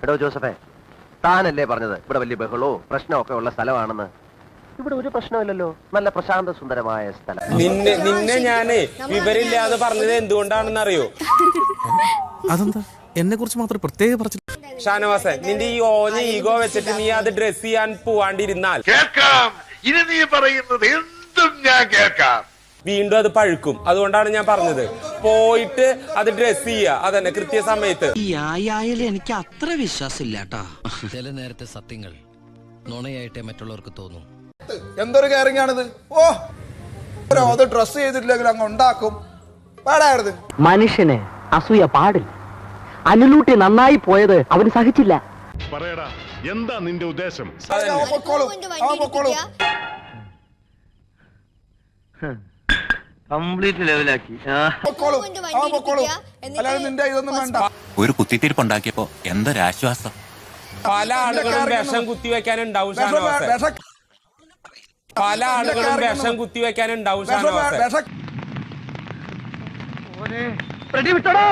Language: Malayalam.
എടോ ജോസഫേ, താനല്ലേ പറഞ്ഞത് ഇവിടെ വലിയ ബഹളവും പ്രശ്നമൊക്കെ ഉള്ള സ്ഥലമാണെന്ന്? ഇവിടെ ഒരു പ്രശ്നമില്ലല്ലോ, നല്ല പ്രശാന്ത സുന്ദരമായ സ്ഥലം. നിന്നെ ഞാന് വിവരമില്ലാതെ പറഞ്ഞത് എന്തുകൊണ്ടാണെന്ന് അറിയോ? അതെന്താ എന്നെ കുറിച്ച് മാത്രം പ്രത്യേക പറഞ്ഞു? ഷാനവാസൻ, നിന്റെ ഈ ഓഞ്ഞ ഈഗോ വെച്ചിട്ട് നീ അത് ഡ്രസ് ചെയ്യാൻ പോവാണ്ടിരുന്നാൽ കേൾക്കാം. ഇനി നീ പറയുന്നത് എന്തും ഞാൻ കേൾക്കാം. വീണ്ടും അത് പഴുക്കും. അതുകൊണ്ടാണ് ഞാൻ പറഞ്ഞത്, പോയിട്ട് അത് ഡ്രസ് ചെയ്യുക, അതന്നെ കൃത്യസമയത്ത്. ഈ ആയാലും എനിക്ക് അത്ര വിശ്വാസമില്ല കേട്ടോ. ചില നേരത്തെ സത്യങ്ങൾ നുണയായിട്ടേ മറ്റുള്ളവർക്ക് തോന്നും. എന്തൊരു കെയറിംഗ് ആണിത്. ഓ, അത് ഡ്രസ് ചെയ്തിട്ടില്ലെങ്കിൽ അങ്ങ് ഉണ്ടാക്കും. പാടായിരുന്നു. മനുഷ്യന് അസൂയ പാടില്ല. അനുലൂട്ടി നന്നായി പോയത് അവന് സഹിച്ചില്ല. പറയടാ, എന്താ നിന്റെ ഉദ്ദേശം? കംപ്ലീറ്റ് ലെവലാക്കി. അല്ലാതെ നിന്റെ ഇതൊന്നും വേണ്ട. ഒരു കുത്തിത്തിരിപ്പുണ്ടാക്കിയപ്പോ എന്തൊരാശ്വാസം. പല ആളുകളും വിഷം കുത്തിവെക്കാനുണ്ടാവും ഷാനവാസൻ. പല ആളുകളും വിഷം കുത്തിവെക്കാനുണ്ടാവും ഷാനവാസൻ. വിട്ടോടോ.